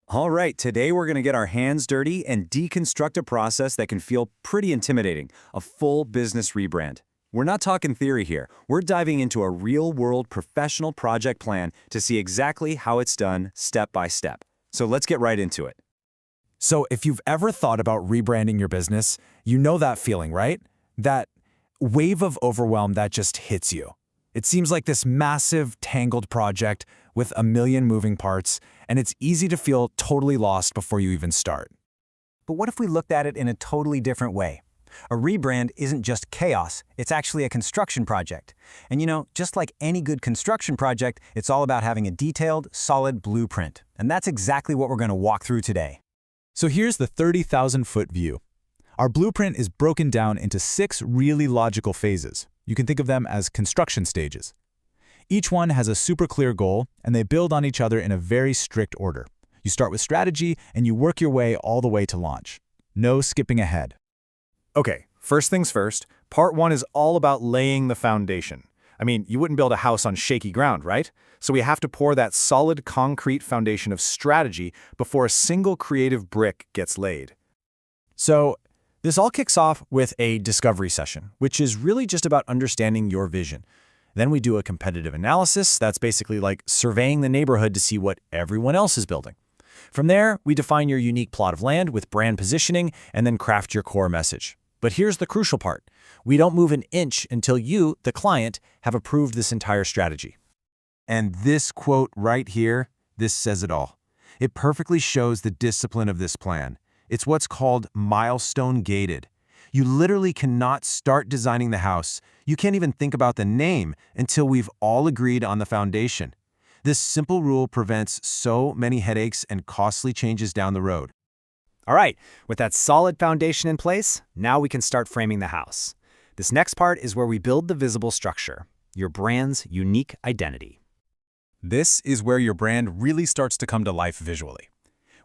All right, today we're going to get our hands dirty and deconstruct a process that can feel pretty intimidating, a full business rebrand. We're not talking theory here. We're diving into a real-world professional project plan to see exactly how it's done step by step. So let's get right into it. So if you've ever thought about rebranding your business, you know that feeling, right? That wave of overwhelm that just hits you. It seems like this massive, tangled project with a million moving parts, and it's easy to feel totally lost before you even start. But what if we looked at it in a totally different way? A rebrand isn't just chaos, it's actually a construction project. And just like any good construction project, it's all about having a detailed, solid blueprint. And that's exactly what we're going to walk through today. So here's the 30,000-foot view. Our blueprint is broken down into 6 really logical phases. You can think of them as construction stages. Each one has a super clear goal, and they build on each other in a very strict order. You start with strategy, and you work your way all the way to launch. No skipping ahead. Okay, first things first, part 1 is all about laying the foundation. I mean, you wouldn't build a house on shaky ground, right? So we have to pour that solid concrete foundation of strategy before a single creative brick gets laid. So this all kicks off with a discovery session, which is really just about understanding your vision. Then we do a competitive analysis. That's basically like surveying the neighborhood to see what everyone else is building. From there, we define your unique plot of land with brand positioning and then craft your core message. But here's the crucial part. We don't move an inch until you, the client, have approved this entire strategy. And this quote right here, this says it all. It perfectly shows the discipline of this plan. It's what's called milestone gated. You literally cannot start designing the house. You can't even think about the name until we've all agreed on the foundation. This simple rule prevents so many headaches and costly changes down the road. All right, with that solid foundation in place, now we can start framing the house. This next part is where we build the visible structure, your brand's unique identity. This is where your brand really starts to come to life visually.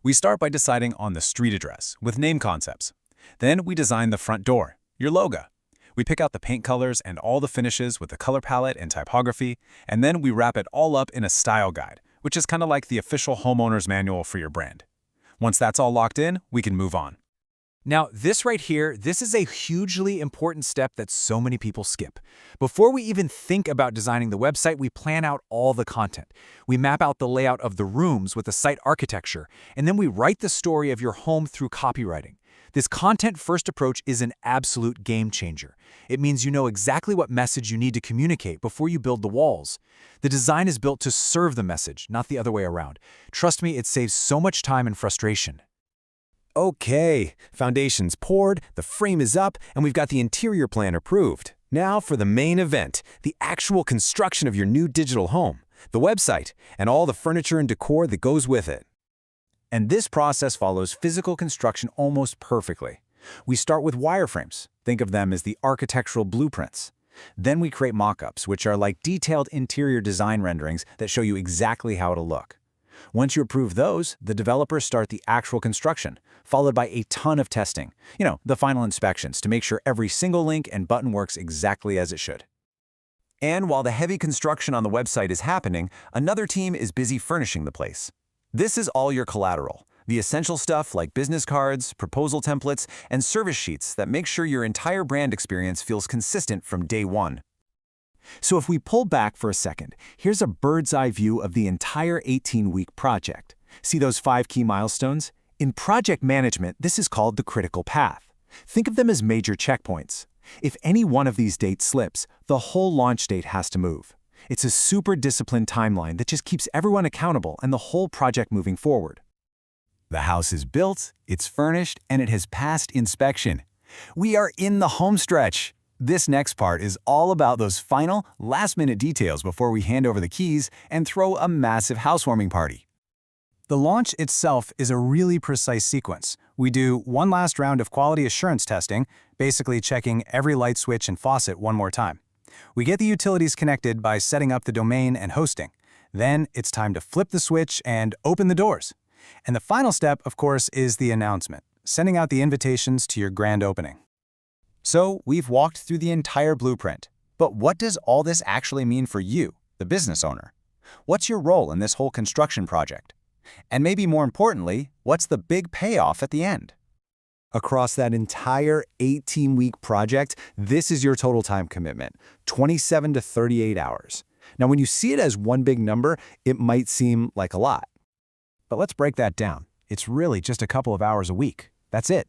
We start by deciding on the street address with name concepts. Then we design the front door, your logo. We pick out the paint colors and all the finishes with the color palette and typography, and then we wrap it all up in a style guide, which is kind of like the official homeowner's manual for your brand. Once that's all locked in, we can move on. Now, this right here, this is a hugely important step that so many people skip. Before we even think about designing the website, we plan out all the content. We map out the layout of the rooms with the site architecture, and then we write the story of your home through copywriting. This content-first approach is an absolute game changer. It means you know exactly what message you need to communicate before you build the walls. The design is built to serve the message, not the other way around. Trust me, it saves so much time and frustration. Okay, foundation's poured, the frame is up, and we've got the interior plan approved. Now for the main event, the actual construction of your new digital home, the website, and all the furniture and decor that goes with it. And this process follows physical construction almost perfectly. We start with wireframes. Think of them as the architectural blueprints. Then we create mock-ups, which are like detailed interior design renderings that show you exactly how it'll look. Once you approve those, the developers start the actual construction, followed by a ton of testing. The final inspections to make sure every single link and button works exactly as it should. And while the heavy construction on the website is happening, another team is busy furnishing the place. This is all your collateral, the essential stuff like business cards, proposal templates, and service sheets that make sure your entire brand experience feels consistent from day one. So if we pull back for a second, here's a bird's eye view of the entire 18-week project. See those 5 key milestones? In project management, this is called the critical path. Think of them as major checkpoints. If any one of these dates slips, the whole launch date has to move. It's a super disciplined timeline that just keeps everyone accountable and the whole project moving forward. The house is built, it's furnished, and it has passed inspection. We are in the home stretch. This next part is all about those final, last-minute details before we hand over the keys and throw a massive housewarming party. The launch itself is a really precise sequence. We do one last round of quality assurance testing, basically checking every light switch and faucet one more time. We get the utilities connected by setting up the domain and hosting. Then it's time to flip the switch and open the doors. And the final step, of course, is the announcement, sending out the invitations to your grand opening. So we've walked through the entire blueprint. But what does all this actually mean for you, the business owner? What's your role in this whole construction project? And maybe more importantly, what's the big payoff at the end? Across that entire 18-week project, this is your total time commitment, 27 to 38 hours. Now, when you see it as one big number, it might seem like a lot. But let's break that down. It's really just a couple of hours a week. That's it.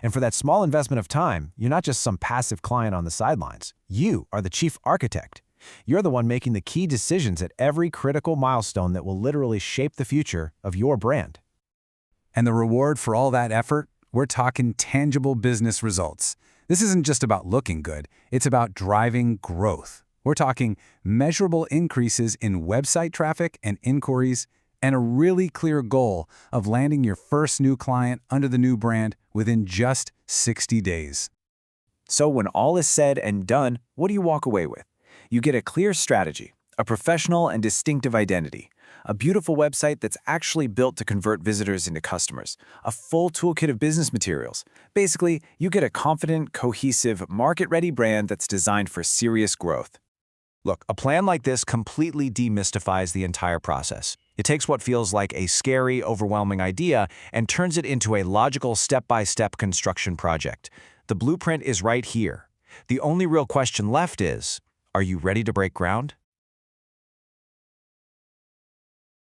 And for that small investment of time, you're not just some passive client on the sidelines. You are the chief architect. You're the one making the key decisions at every critical milestone that will literally shape the future of your brand. And the reward for all that effort? We're talking tangible business results. This isn't just about looking good, it's about driving growth. We're talking measurable increases in website traffic and inquiries, and a really clear goal of landing your first new client under the new brand within just 60 days. So when all is said and done, what do you walk away with? You get a clear strategy, a professional and distinctive identity, a beautiful website that's actually built to convert visitors into customers, a full toolkit of business materials. Basically, you get a confident, cohesive, market-ready brand that's designed for serious growth. Look, a plan like this completely demystifies the entire process. It takes what feels like a scary, overwhelming idea and turns it into a logical step-by-step construction project. The blueprint is right here. The only real question left is, are you ready to break ground?